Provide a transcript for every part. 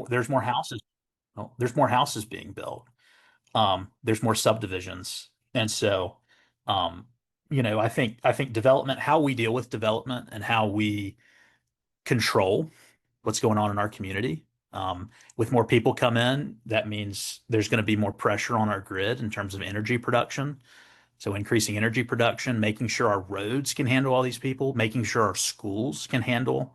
there's more houses. Well, there's more houses being built. There's more subdivisions. And so, um, I think development, how we deal with development and how we control what's going on in our community. With more people come in, that means there's going to be more pressure on our grid in terms of energy production. So increasing energy production, making sure our roads can handle all these people, making sure our schools can handle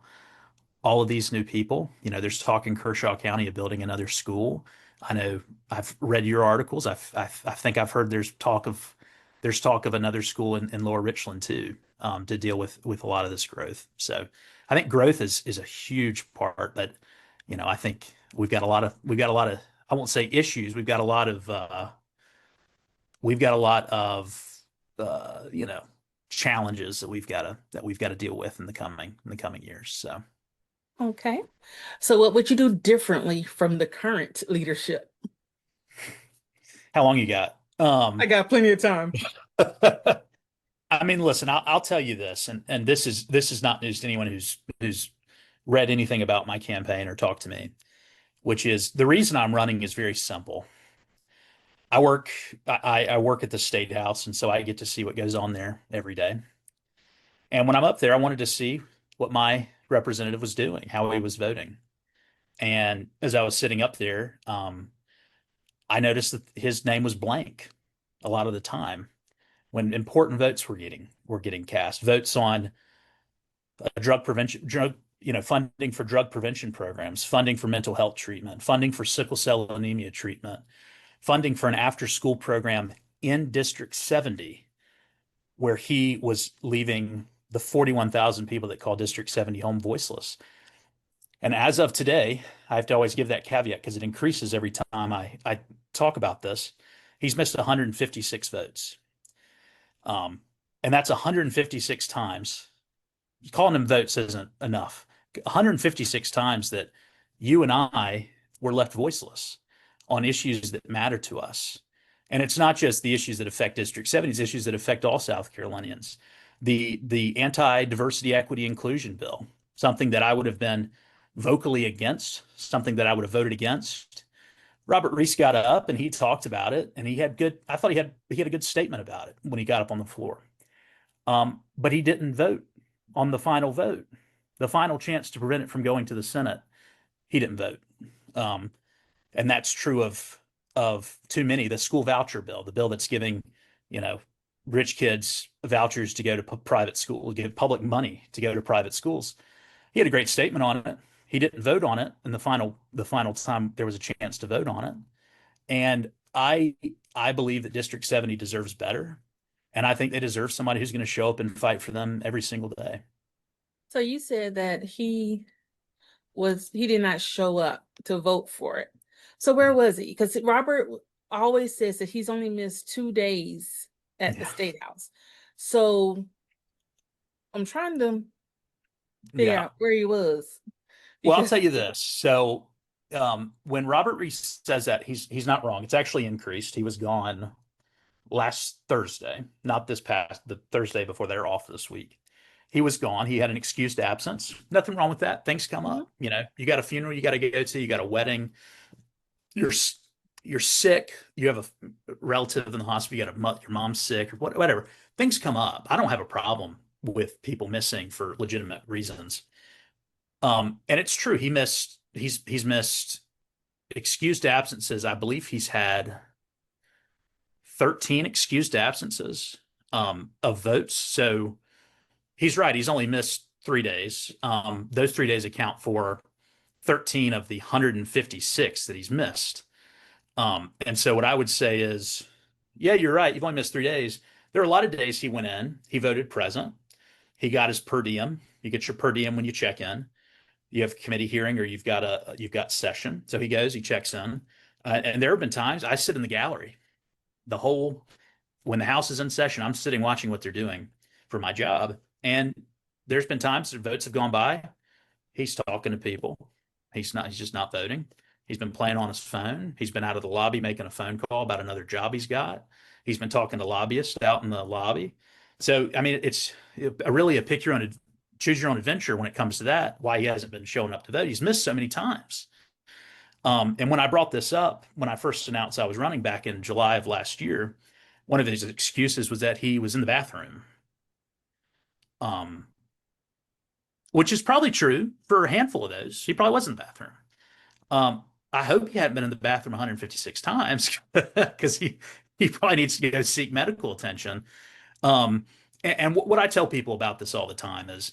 all of these new people. There's talk in Kershaw County of building another school. I know I've read your articles. I think I've heard there's talk of another school in Lower Richland too, to deal with a lot of this growth. So I think growth is a huge part. But I think we've got a lot of I won't say issues. We've got a lot of challenges that we've got to deal with in the coming years. So Okay. So what would you do differently from the current leadership? how long you got? I got plenty of time. I mean, listen, I'll tell you this, and this is not news to anyone who's read anything about my campaign or talked to me, which is the reason I'm running is very simple. I work I work at the state house, and so I get to see what goes on there every day. And when I'm up there, I wanted to see what my representative was doing, how he was voting. And as I was sitting up there, I noticed that his name was blank a lot of the time when important votes were getting cast, votes on funding for drug prevention programs, funding for mental health treatment, funding for sickle cell anemia treatment, funding for an after school program in District 70, where he was leaving the 41,000 people that call District 70 home voiceless. And as of today, I have to always give that caveat because it increases every time I talk about this. He's missed 156 votes. Um, and that's 156 times. Calling them votes isn't enough. 156 times that you and I were left voiceless on issues that matter to us. And it's not just the issues that affect District 70, it's issues that affect all South Carolinians. The anti-diversity, equity, inclusion bill, something that I would have been vocally against, something that I would have voted against. Robert Reese got up and he talked about it, and I thought he had a good statement about it when he got up on the floor. But he didn't vote on the final vote, the final chance to prevent it from going to the Senate. He didn't vote. Um, and that's true of too many. The school voucher bill, the bill that's giving, you know, rich kids vouchers to go to private school, give public money to go to private schools. He had a great statement on it. He didn't vote on it in the final time there was a chance to vote on it. And I believe that District 70 deserves better. And I think they deserve somebody who's going to show up and fight for them every single day. So you said that he did not show up to vote for it. So where was he? Because Robert always says that he's only missed 2 days at the Yeah. State House. So I'm trying to figure Yeah. out where he was Well, I'll because tell you this. So when Robert Reese says that, he's not wrong. It's actually increased. He was gone last Thursday, not the Thursday before they're off this week. He was gone. He had an excused absence. Nothing wrong with that. Things come Mhm. up. You got a funeral you got to go to, you got a wedding, you're you're sick, you have a relative in the hospital, your mom's sick or whatever. Things come up. I don't have a problem with people missing for legitimate reasons. And it's true. He's missed excused absences. I believe he's had 13 excused absences of votes. So he's right. He's only missed 3 days. Those 3 days account for 13 of the 156 that he's missed. And so what I would say is, yeah, you're right. You've only missed 3 days. There are a lot of days he went in, he voted present, he got his per diem. You get your per diem when you check in. You have a committee hearing or you've got session. So he goes, he checks in. And there have been times I sit in the gallery the whole when the house is in session. I'm sitting watching what they're doing for my job. And there's been times that votes have gone by. He's talking to people. He's just not voting. He's been playing on his phone. He's been out of the lobby making a phone call about another job he's got. He's been talking to lobbyists out in the lobby. So, I mean, it's really a choose your own adventure when it comes to that, why he hasn't been showing up to vote. He's missed so many times. And when I brought this up, when I first announced I was running back in July of last year, one of his excuses was that he was in the bathroom, um, which is probably true for a handful of those. He probably was in the bathroom. I hope he hadn't been in the bathroom 156 times because he probably needs to go seek medical attention. Um, and what I tell people about this all the time is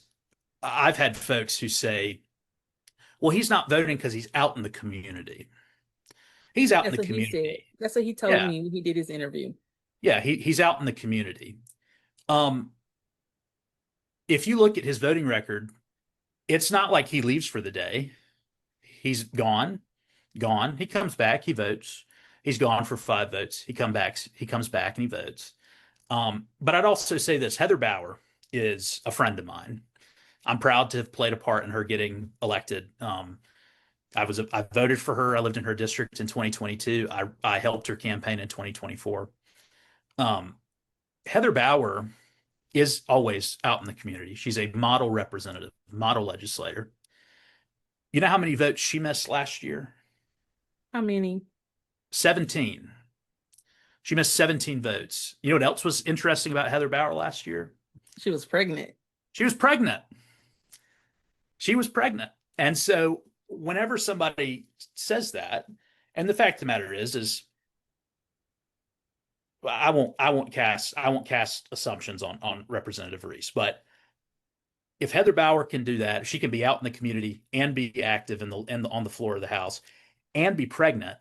I've had folks who say, well, he's not voting because he's out in the community. He's out in That's the what he said. community. That's what he told Yeah. me when he did his interview. Yeah. He's out in the community. Um, if you look at his voting record, it's not like he leaves for the day. He's gone. He comes back, he votes. He's gone for 5 votes. He comes back and he votes. But I'd also say this, Heather Bauer is a friend of mine. I'm proud to have played a part in her getting elected. I voted for her. I lived in her district in 2022. I helped her campaign in 2024. Um, Heather Bauer is always out in the community. She's a model representative, model legislator. You know how many votes she missed last year? How many? 17. She missed 17 votes. You know what else was interesting about Heather Bauer last year? She was pregnant. She was pregnant. She was pregnant. And so whenever somebody says that, and the fact of the matter is I won't cast assumptions on Representative Reese, but if Heather Bauer can do that, if she can be out in the community and be active on the floor of the House and be pregnant,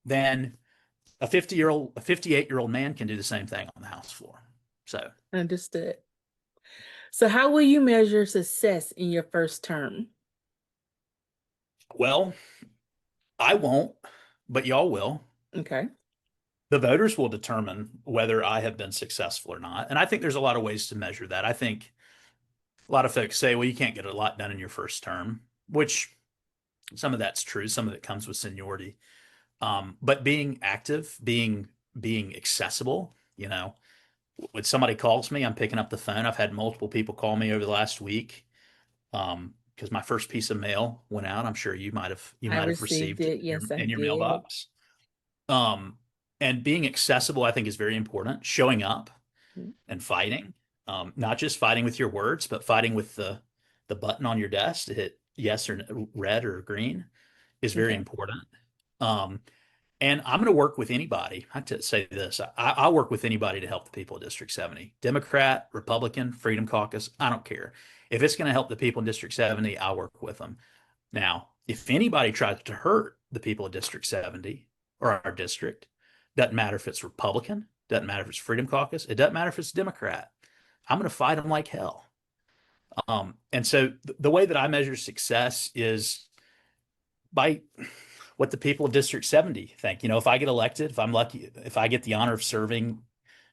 then a 58-year-old man can do the same thing on the House floor. So, Understood. So how will you measure success in your first term? well, I won't, but y'all will. Okay. The voters will determine whether I have been successful or not. And I think there's a lot of ways to measure that. I think a lot of folks say, well, you can't get a lot done in your first term, which some of that's true. Some of it comes with seniority. But being active, being accessible, when somebody calls me, I'm picking up the phone. I've had multiple people call me over the last week because my first piece of mail went out. I'm sure you I might have received received it it. Yes, I in your did. mailbox. Um, and being accessible, I think, is very important. Showing up and fighting, not just fighting with your words, but fighting with the button on your desk to hit yes or red or green is very Okay. important. Um, and I'm going to work with anybody. I have to say this. I'll work with anybody to help the people of District 70. Democrat, Republican, Freedom Caucus, I don't care. If it's going to help the people in District 70, I'll work with them. Now, if anybody tries to hurt the people of District 70 or our district, doesn't matter if it's Republican, doesn't matter if it's Freedom Caucus, it doesn't matter if it's Democrat. I'm going to fight them like hell. And so the way that I measure success is by what the people of District 70 think. If I get elected, if I'm lucky, if I get the honor of serving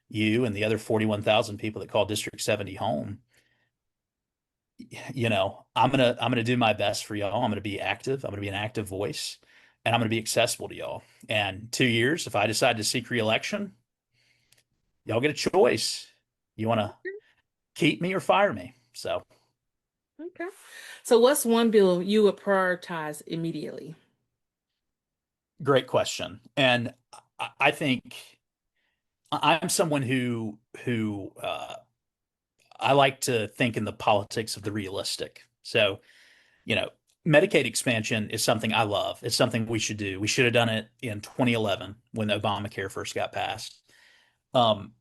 you and the other 41,000 people that call District 70 home, I'm gonna do my best for y'all. I'm gonna be active. I'm gonna be an active voice, and I'm gonna be accessible to y'all. And 2 years, if I decide to seek reelection, y'all get a choice. You want to keep me or fire me? So, Okay. So what's one bill you would prioritize immediately? great question. And I think I'm someone who I like to think in the politics of the realistic. So, you know, Medicaid expansion is something I love. It's something we should do. We should have done it in 2011 when Obamacare first got passed. Um,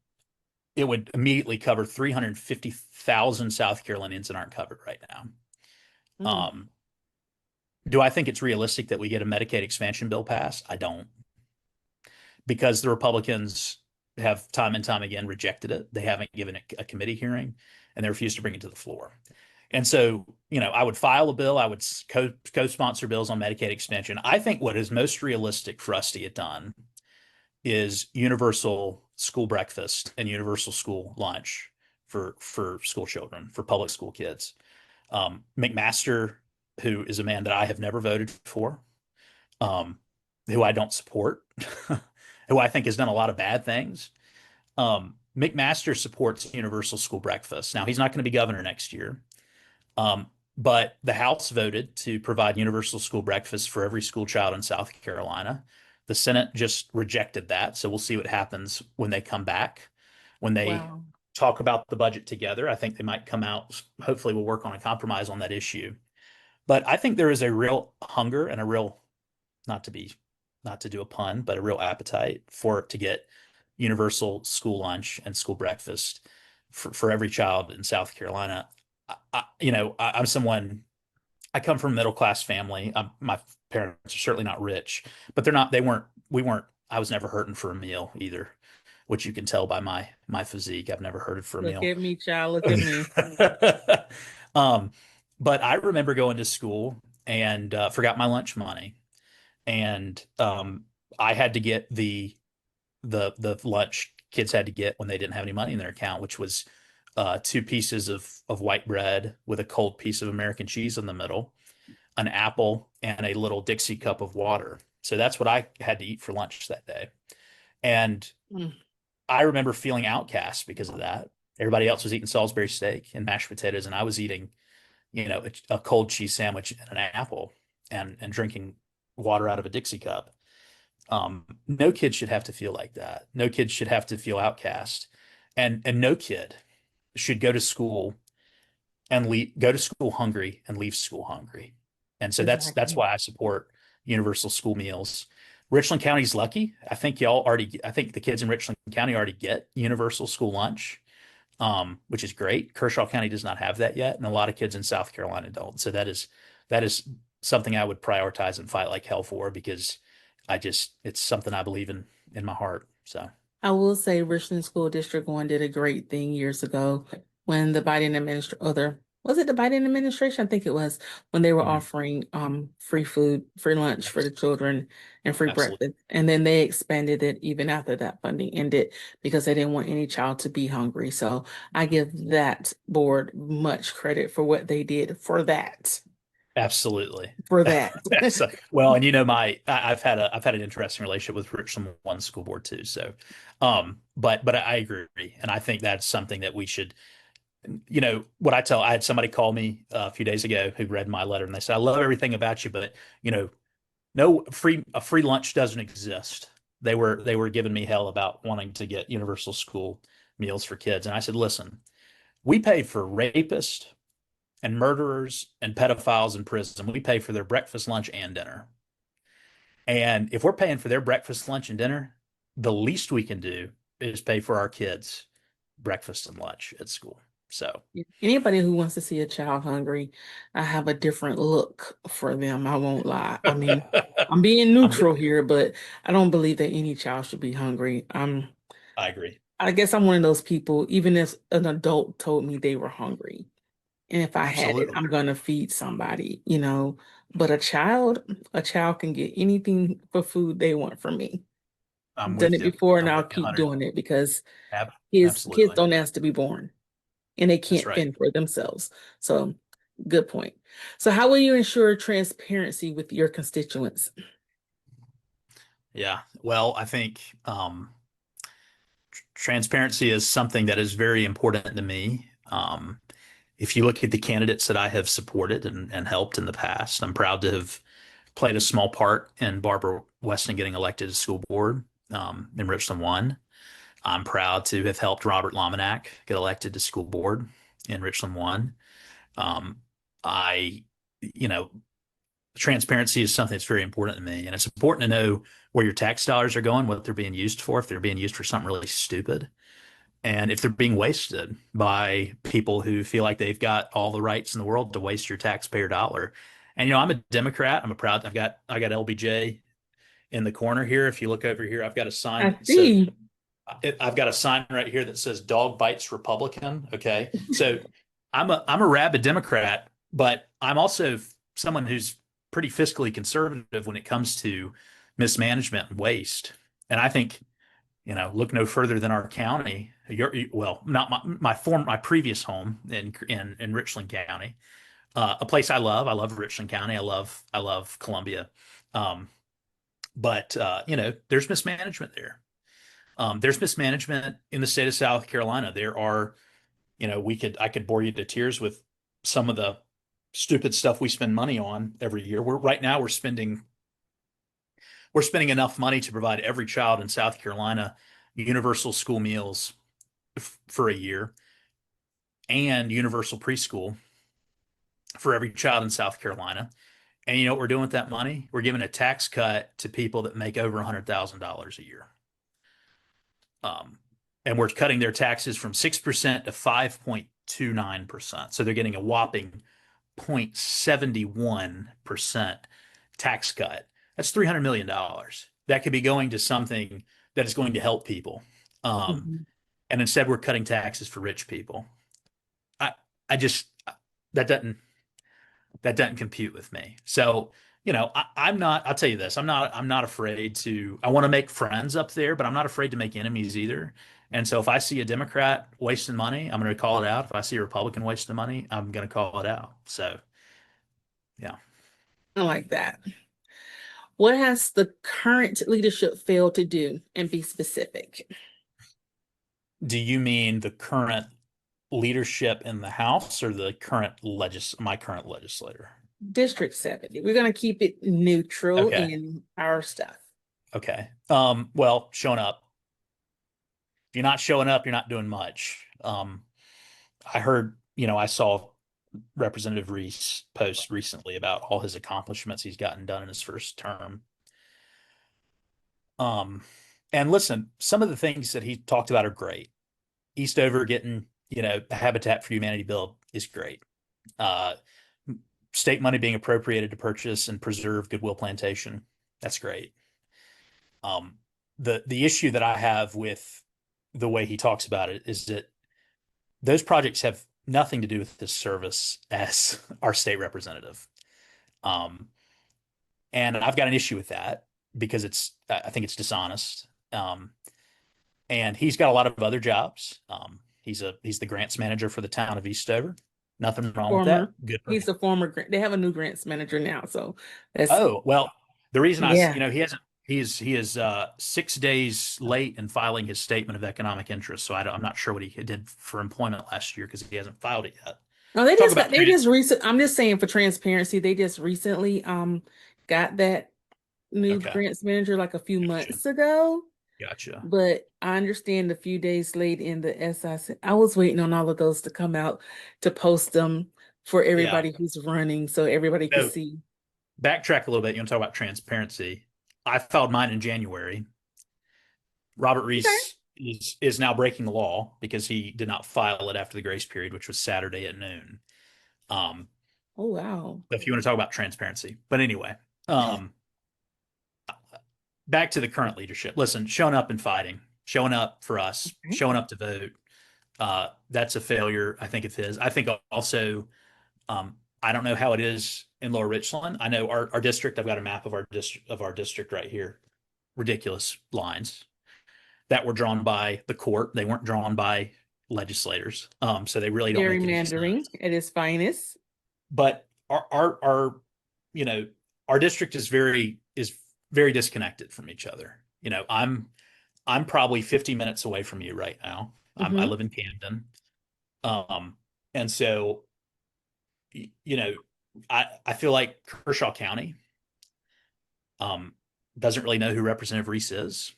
it would immediately cover 350,000 South Carolinians that aren't covered right now. Mm, Um, do I think it's realistic that we get a Medicaid expansion bill passed? I don't, because the Republicans have time and time again rejected it. They haven't given it a committee hearing, and they refuse to bring it to the floor. And so, I would file a bill. I would co-sponsor bills on Medicaid expansion. I think what is most realistic for us to get done is universal school breakfast and universal school lunch for school children, for public school kids. McMaster, who is a man that I have never voted for, um, who I don't support, who I think has done a lot of bad things. McMaster supports universal school breakfast. Now, he's not going to be governor next year. But the House voted to provide universal school breakfast for every school child in South Carolina. The Senate just rejected that. So we'll see what happens when they come back. When they Wow. talk about the budget together, I think they might come out. Hopefully, we'll work on a compromise on that issue. But I think there is a real hunger and a real, not to be, not to do a pun, but a real appetite for to get universal school lunch and school breakfast for every child in South Carolina. I'm someone, I come from a middle class family. My parents are certainly not rich, but we weren't, I was never hurting for a meal either, which you can tell by my physique. I've never hurted for a Look meal. at me, child. Look at me. um, but I remember going to school and forgot my lunch money, and I had to get the lunch kids had to get when they didn't have any money in their account, which was two pieces of white bread with a cold piece of American cheese in the middle, an apple, and a little Dixie cup of water. So that's what I had to eat for lunch that day. And Mm, I remember feeling outcast because of that. Everybody else was eating Salisbury steak and mashed potatoes, and I was eating, a cold cheese sandwich and an apple and drinking water out of a Dixie cup. No kid should have to feel like that. No kid should have to feel outcast, and no kid should go to school and go to school hungry and leave school hungry. And so that's exactly. why I support universal school meals. Richland County's lucky. I think the kids in Richland County already get universal school lunch, which is great. Kershaw County does not have that yet, and a lot of kids in South Carolina don't. So that is something I would prioritize and fight like hell for because it's something I believe in my heart. So I will say Richland School District 1 did a great thing years ago when the Biden administration, other was it the Biden administration? I think it was when they were mhm, offering free food, free lunch for the children and free absolutely. breakfast. And then they expanded it even after that funding ended because they didn't want any child to be hungry. So I give that board much credit for what they did for that. Absolutely. For that. So, well, and I've had an interesting relationship with Richland One School Board too. So, but I agree, and I think that's something that we should, I had somebody call me a few days ago who read my letter, and they said, "I love everything about you, but no a free lunch doesn't exist." They were giving me hell about wanting to get universal school meals for kids, and I said, "Listen, we pay for rapists and murderers and pedophiles in prison. We pay for their breakfast, lunch, and dinner. And if we're paying for their breakfast, lunch, and dinner, the least we can do is pay for our kids' breakfast and lunch at school." So Anybody who wants to see a child hungry, I have a different look for them. I won't lie. I mean, I'm being I'm neutral here, but I don't believe that any child should be hungry. I agree. I guess I'm one of those people, even if an adult told me they were hungry, and if I had it, Absolutely. I'm gonna feed somebody, you know. But a child can get anything for food they want from me. I'm Done with it you. before and I'm I'll with you keep 100. doing it because kids Absolutely. don't ask to be born and they That's can't right. fend for themselves. So, good point. So, how will you ensure transparency with your constituents? Yeah. Well, I think transparency is something that is very important to me. If you look at the candidates that I have supported and helped in the past, I'm proud to have played a small part in Barbara Weston getting elected to school board in Richland 1. I'm proud to have helped Robert Lominack get elected to school board in Richland 1. Um, I, you know, Transparency is something that's very important to me, and it's important to know where your tax dollars are going, what they're being used for, if they're being used for something really stupid, and if they're being wasted by people who feel like they've got all the rights in the world to waste your taxpayer dollar. And I'm a Democrat. I got LBJ in the corner here. If you look over here, I've got a sign. I So see. I've got a sign right here that says "Dog bites Republican." Okay, so I'm a rabid Democrat, but I'm also someone who's pretty fiscally conservative when it comes to mismanagement and waste. And I think look no further than our county. Well, not my previous home in Richland County, a place I love. I love Richland County. I love Columbia. Um, but there's mismanagement there. There's mismanagement in the state of South Carolina. There are, I could bore you to tears with some of the stupid stuff we spend money on every year. We're spending enough money to provide every child in South Carolina universal school meals for a year and universal preschool for every child in South Carolina. And you know what we're doing with that money? We're giving a tax cut to people that make over $100,000 a year. Um, and we're cutting their taxes from 6% to 5.29%. So they're getting a whopping 0.71% tax cut. That's $300 million that could be going to something that is going to help people. Mhm. And instead, we're cutting taxes for rich people. I, I just, that doesn't, that doesn't compute with me. So, I'm not, I'll tell you this, I'm not afraid to, I want to make friends up there, but I'm not afraid to make enemies either. And so if I see a Democrat wasting money, I'm going to call it out. If I see a Republican wasting money, I'm going to call it out. So, yeah. I like that. What has the current leadership failed to do? And be specific. Do you mean the current leadership in the House or the my current legislator? District 70. We're going to keep it neutral Okay. in our stuff. Okay. Well, showing up. If you're not showing up, you're not doing much. I heard, I saw Representative Reese post recently about all his accomplishments he's gotten done in his first term. Um, and listen, some of the things that he talked about are great. Eastover getting, the Habitat for Humanity bill is great. Uh, State money being appropriated to purchase and preserve Goodwill Plantation, that's great. Um, the issue that I have with the way he talks about it is that those projects have nothing to do with this service as our state representative. Um, and I've got an issue with that because I think it's dishonest. And he's got a lot of other jobs. He's the grants manager for the town of Eastover. Nothing wrong with that. Former. Good for He's him. the former grant. They have a new grants manager now. So that's, Oh, well, the reason yeah. he hasn't, he is 6 days late in filing his statement of economic interest. So I'm not sure what he did for employment last year because he hasn't filed it yet. No, Talk about they trans. just recent. I'm just saying for transparency, they just recently got that new Okay. grants manager like a few Gotcha. months ago. Gotcha. But I understand a few days late in the SIC. I was waiting on all of those to come out to post them for Yeah. everybody who's running so everybody could No, see. backtrack a little bit. You want to talk about transparency? I filed mine in January. Robert Okay. Reese is now breaking the law because he did not file it after the grace period, which was Saturday at noon. Um, Oh, wow. if you want to talk about transparency, but anyway, um, back to the current leadership. Listen, showing up and fighting, showing up for us, Okay. showing up to vote. That's a failure, I think, of his. I think also, I don't know how it is in Lower Richland. I know our district. I've got a map of our district right here. Ridiculous lines that were drawn by the court. They weren't drawn by legislators. So they really don't make any Gerrymandering sense. at its finest. But you know, our district is very disconnected from each other. I'm probably 50 minutes away from you right now. I Hmm. live in Camden. Um, and so, you know, I feel like Kershaw County um, doesn't really know who Representative Reese is.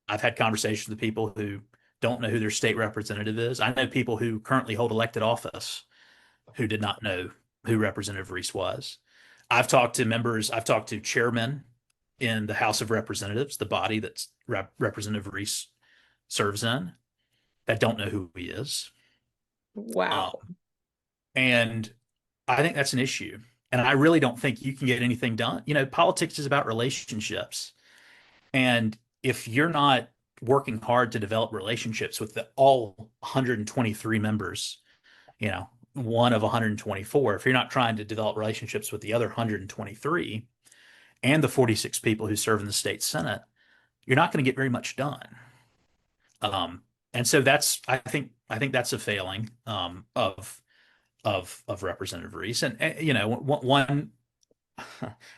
I've had conversations with people who don't know who their state representative is. I know people who currently hold elected office who did not know who Representative Reese was. I've talked to chairmen in the House of Representatives, the body that Representative Reese serves in, that don't know who he is. Wow. Um, and I think that's an issue. And I really don't think you can get anything done. Politics is about relationships. And if you're not working hard to develop relationships with all 123 members, one of 124, if you're not trying to develop relationships with the other 123 and the 46 people who serve in the state Senate, you're not going to get very much done. And so I think that's a failing of Representative Reese. And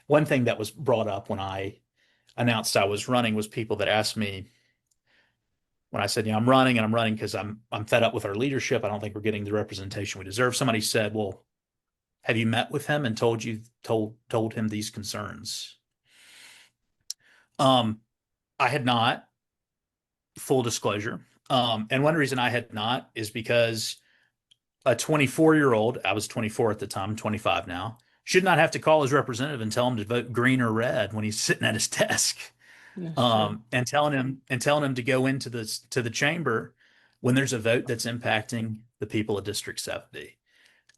one thing that was brought up when I announced I was running was people that asked me when I said, I'm running and I'm running because I'm fed up with our leadership. I don't think we're getting the representation we deserve. Somebody said, well, Have you met with him and told him these concerns? Um, I had not, full disclosure. And one reason I had not is because a 24-year-old, I was 24 at the time, 25 now, should not have to call his representative and tell him to vote green or red when he's sitting at his desk. That's true. And telling him to go into the chamber when there's a vote that's impacting the people of District 70.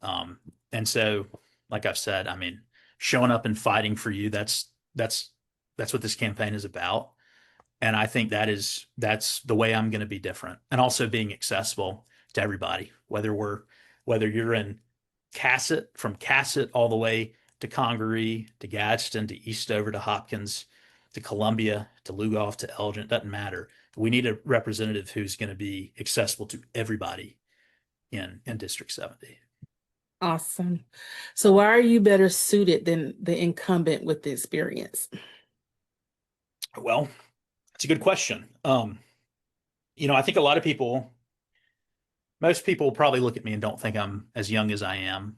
And so, like I've said, I mean, showing up and fighting for you, that's what this campaign is about. And I think that's the way I'm going to be different. And also being accessible to everybody, whether you're in Cassett, from Cassett all the way to Congaree, to Gadsden, to Eastover, to Hopkins, to Columbia, to Lugoff, to Elgin, it doesn't matter. We need a representative who's going to be accessible to everybody in District 70. Awesome. So why are you better suited than the incumbent with the experience? Well, that's a good question. I think a lot of most people probably look at me and don't think I'm as young as I am,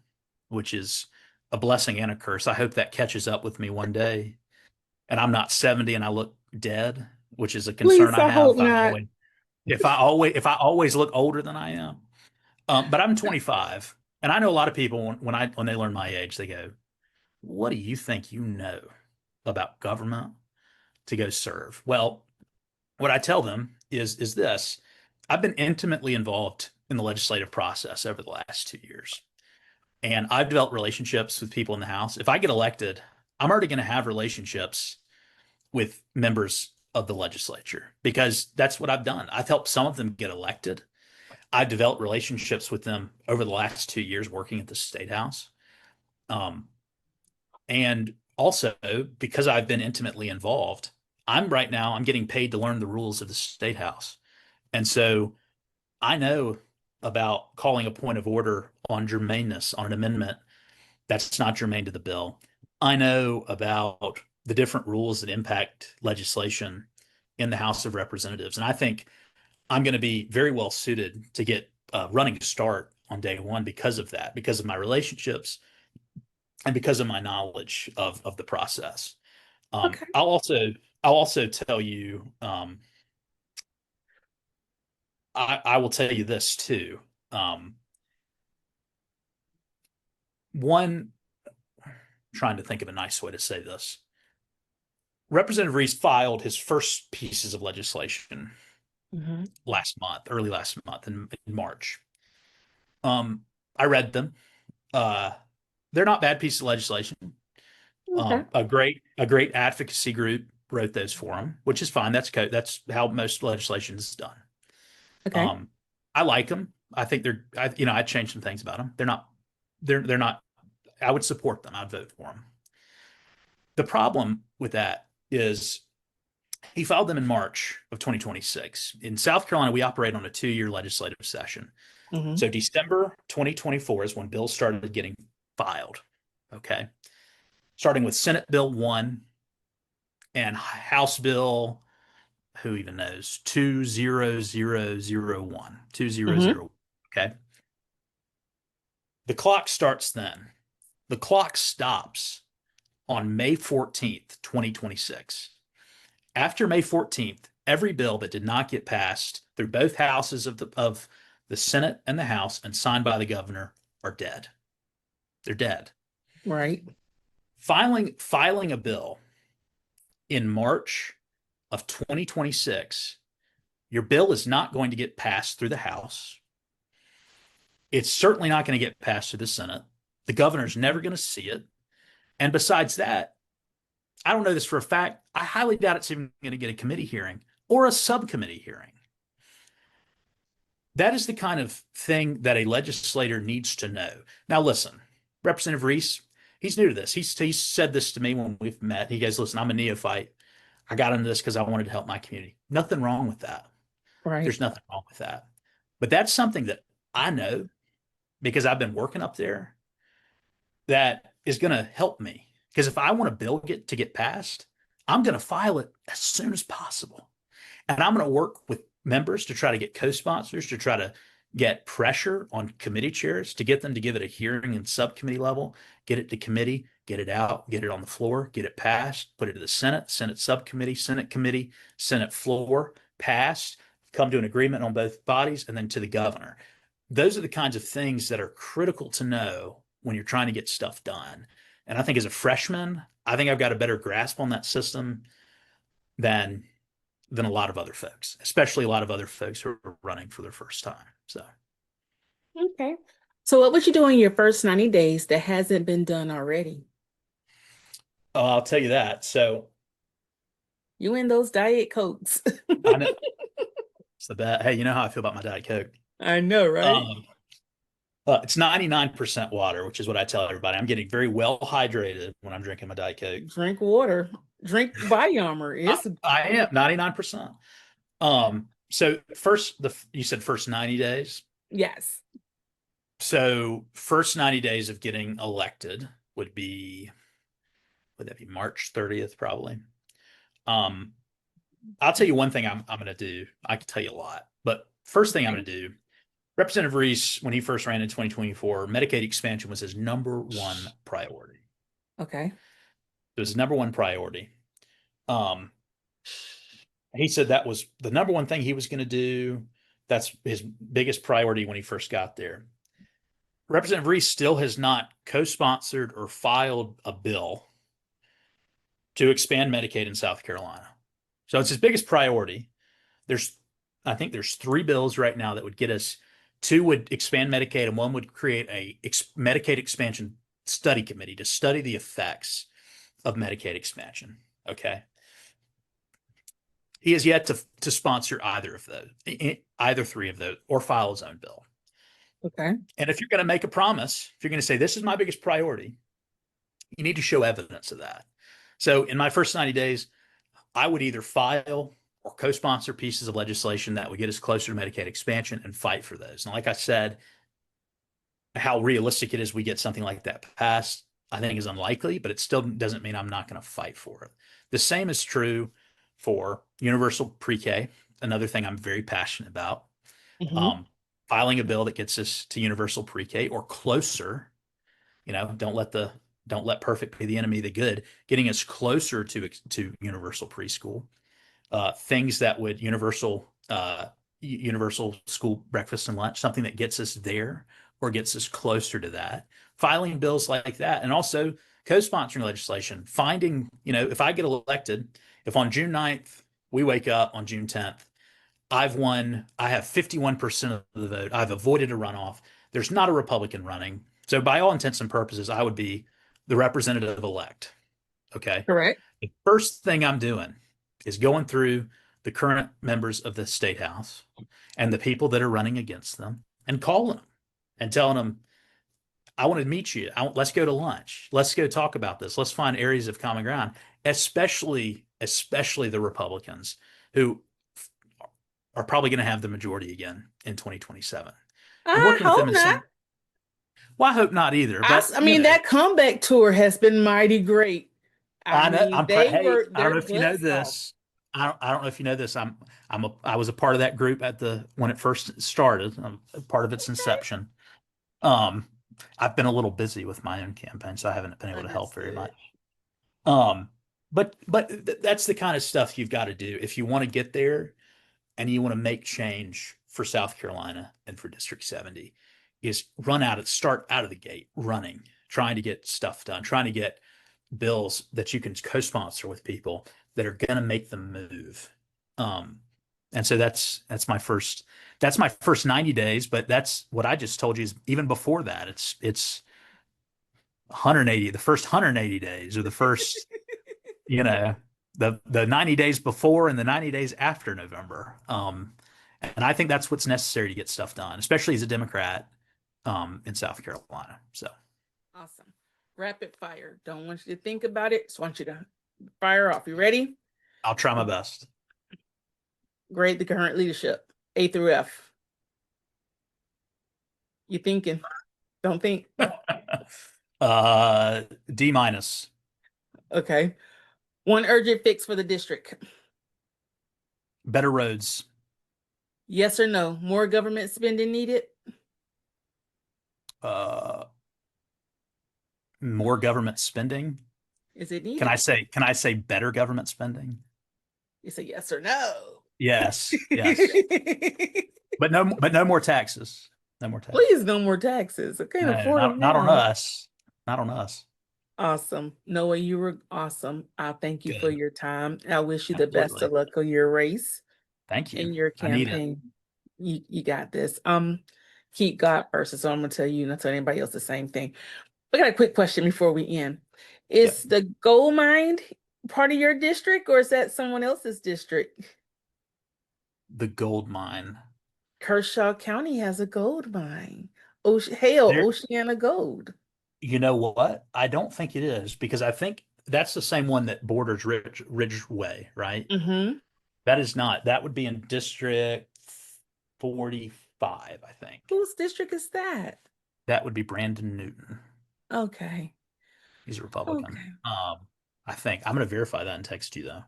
which is a blessing and a curse. I hope that catches up with me one day. And I'm not 70 and I look dead, which is a concern Please, I I have hope not. if I always look older than I am. But I'm 25, and I know a lot of people when they learn my age, they go, "What do you think you know about government to go serve?" Well, what I tell them is this: I've been intimately involved in the legislative process over the last 2 years, and I've developed relationships with people in the House. If I get elected, I'm already going to have relationships with members of the legislature because that's what I've done. I've helped some of them get elected. I've developed relationships with them over the last 2 years working at the State House. Um, and also because I've been intimately involved, I'm getting paid to learn the rules of the State House. And so I know about calling a point of order on germaneness on an amendment that's not germane to the bill. I know about the different rules that impact legislation in the House of Representatives. And I think I'm going to be very well suited to get a running start on day one because of that, because of my relationships and because of my knowledge of the process. Um, Okay. I'll also I'll also tell you I will tell you this too. One, trying to think of a nice way to say this. Representative Reese filed his first pieces of legislation Mhm. early last month in March. Um, I read them. Uh, they're not bad pieces of legislation. Okay. A great advocacy group wrote those for him, which is fine. That's how most legislation is done. Okay. Um, I like them. I think I changed some things about them. They're not. I would support them. I'd vote for them. The problem with that is he filed them in March of 2026. In South Carolina, we operate on a 2-year legislative session. Hmm. So December 2024 is when bills started getting filed. Okay. Starting with Senate Bill 1 and House Bill, who even knows, 20001. 200. Hmm. Okay. The clock starts then. The clock stops on May 14th, 2026. After May 14th, every bill that did not get passed through both houses of the Senate and the House and signed by the governor are dead. They're dead. Right. Filing a bill in March of 2026, your bill is not going to get passed through the House. It's certainly not going to get passed through the Senate. The governor's never going to see it. And besides that, I don't know this for a fact. I highly doubt it's even going to get a committee hearing or a subcommittee hearing. That is the kind of thing that a legislator needs to know. Now, listen, Representative Reese, he's new to this. He's said this to me when we've met. He goes, "Listen, I'm a neophyte. I got into this because I wanted to help my community." Nothing wrong with that. Right. There's nothing wrong with that. But that's something that I know because I've been working up there that is going to help me. Because if I want a bill to get passed, I'm going to file it as soon as possible. And I'm going to work with members to try to get co-sponsors to try to get pressure on committee chairs to get them to give it a hearing in subcommittee level, get it to committee, get it out, get it on the floor, get it passed, put it to the Senate, Senate subcommittee, Senate committee, Senate floor, passed, come to an agreement on both bodies, and then to the governor. Those are the kinds of things that are critical to know when you're trying to get stuff done. And I think as a freshman, I think I've got a better grasp on that system than a lot of other folks, especially a lot of other folks who are running for their first time. So, Okay. So what would you do in your first 90 days that hasn't been done already? I'll tell you that. So You and those Diet Cokes. I know it's the best. Hey, you know how I feel about my Diet Coke. I know, right? Um, it's 99% water, which is what I tell everybody. I'm getting very well hydrated when I'm drinking my Diet Coke. Drink water. Drink body armor. I am 99%. So first, you said first 90 days. Yes. So first 90 days of getting elected would that be March 30th, probably? Um, I'll tell you one thing I'm going to do. I can tell you a lot, but first thing I'm Okay. going to do, Representative Reese, when he first ran in 2024, Medicaid expansion was his number one priority. Okay. It was his number one priority. Um, he said that was the number one thing he was going to do. That's his biggest priority when he first got there. Representative Reese still has not co-sponsored or filed a bill to expand Medicaid in South Carolina. So it's his biggest priority. I think there's three bills right now that would get us. Two would expand Medicaid, and one would create a Medicaid expansion study committee to study the effects of Medicaid expansion. Okay. He has yet to sponsor either of those, either three of those, or file his own bill. Okay. And if you're going to make a promise, if you're going to say, this is my biggest priority, you need to show evidence of that. So in my first 90 days, I would either file or co-sponsor pieces of legislation that would get us closer to Medicaid expansion and fight for those. And like I said, how realistic it is we get something like that passed, I think is unlikely, but it still doesn't mean I'm not going to fight for it. The same is true for universal pre-K, another thing I'm very passionate about. Hmm. Um, Filing a bill that gets us to universal pre-K or closer. Don't let perfect be the enemy of the good. Getting us closer to universal preschool. Things that would universal school breakfast and lunch, something that gets us there or gets us closer to that. Filing bills like that, and also co-sponsoring legislation. Finding, if I get elected, if on June 9th we wake up on June 10th, I've won, I have 51% of the vote. I've avoided a runoff. There's not a Republican running. So by all intents and purposes, I would be the representative elect. Okay. Correct. The first thing I'm doing is going through the current members of the state house and the people that are running against them and calling them and telling them, I want to meet you. Let's go to lunch. Let's go talk about this. Let's find areas of common ground, especially the Republicans who are probably going to have the majority again in 2027. And I working with them hope in not. some, well, I hope not either, but I mean, that comeback tour has been mighty great. I I know mean, they hey, worked I don't their know if you know butts off. this. I don't know if you know this. I was a part of that group when it first started. I'm a part of its Okay. inception. Um, I've been a little busy with my own campaign, so I haven't been able to help very Understood. much. But that's the kind of stuff you've got to do if you want to get there and you want to make change for South Carolina and for District 70 is start out of the gate running, trying to get stuff done, trying to get bills that you can co-sponsor with people that are going to make them move. Um, and so that's my first 90 days, but that's what I just told you is even before that, it's 180, the first 180 days or the first, you know, the 90 days before and the 90 days after November. And I think that's what's necessary to get stuff done, especially as a Democrat, in South Carolina. So Awesome. Rapid fire. Don't want you to think about it. Just want you to fire off. You ready? I'll try my best. Grade the current leadership. A through F. You thinking? Don't think. D minus. Okay. One urgent fix for the district. Better roads. Yes or no? More government spending needed? Uh, more government spending. Is it Can needed? I say, can I say better government spending? It's a yes or no. Yes, yes. But no more taxes. No more taxes. Please, no more taxes. I can't No, afford them not on now. us. Not on us. Awesome. Noah, you were awesome. I thank you for Good. your time. I wish you the best of Absolutely. luck on your race Thank you. and your I need it. campaign. You got this. Keep God first. So I'm gonna tell you, not tell anybody else the same thing. I got a quick question before we end. Yep. Is the gold mine part of your district or is that someone else's district? The gold mine. Kershaw County has a gold mine. Hail, There, Oceana Gold. you know what? I don't think it is because I think that's the same one that borders Ridgeway, right? Mm-hmm. That is not. That would be in District 45, I think. Whose district is that? That would be Brandon Newton. Okay. He's a Republican. Okay. I think. I'm going to verify that and text you though.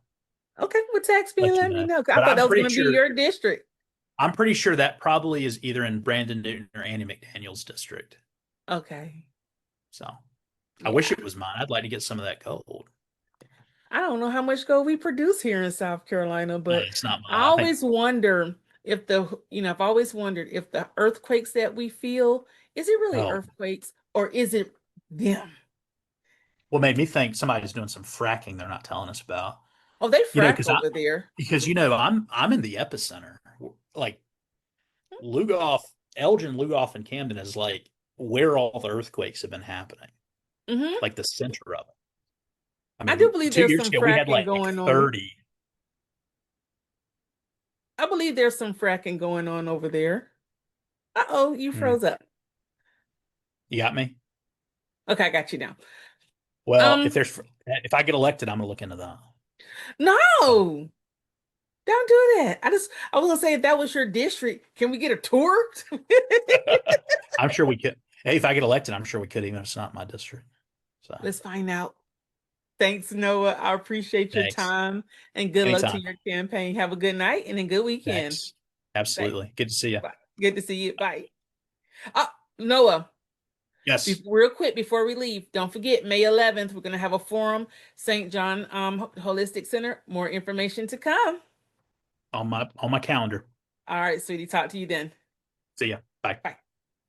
Okay. Well, text me and Let you let me know. know. 'Cause I But thought that was going to be your district. I'm pretty sure that probably is either in Brandon Newton or Annie McDaniel's district. Okay. So I wish Yeah. it was mine. I'd like to get some of that gold. I don't know how much gold we produce here in South Carolina, No, but it's not I mine. I think, always wonder if I've always wondered if the earthquakes that we feel, is it really oh, earthquakes or is it them? what made me think somebody's doing some fracking they're not telling us about. Oh, they You know, frack over there. I'm in the epicenter. Like Lugoff, Elgin, Lugoff, and Camden is like where all the earthquakes have been happening, Hmm. like the center of it. I I do mean, believe two there's years some ago we had fracking like going on. 30. I believe there's some fracking going on over there. Uh-oh, you Hmm. froze up. You got me? Okay, I got you now. Well, Um, if I get elected, I'm gonna look into that. So no, don't do that. I was gonna say if that was your district, can we get a tour? I'm sure we could. Hey, if I get elected, I'm sure we could, even if it's not my district. So Let's find out. Thanks, Noah. I appreciate your thanks. time and good luck to Anytime. your campaign. Have a good night and a good weekend. Thanks. Thanks. Absolutely. Good to see you. Bye. Good to see you. Bye. Noah, Yes. real quick before we leave, don't forget May 11th, we're going to have a forum, St. John Holistic Center. More information to come. On my calendar. All right, sweetie. Talk to you then. See ya. Bye. Bye.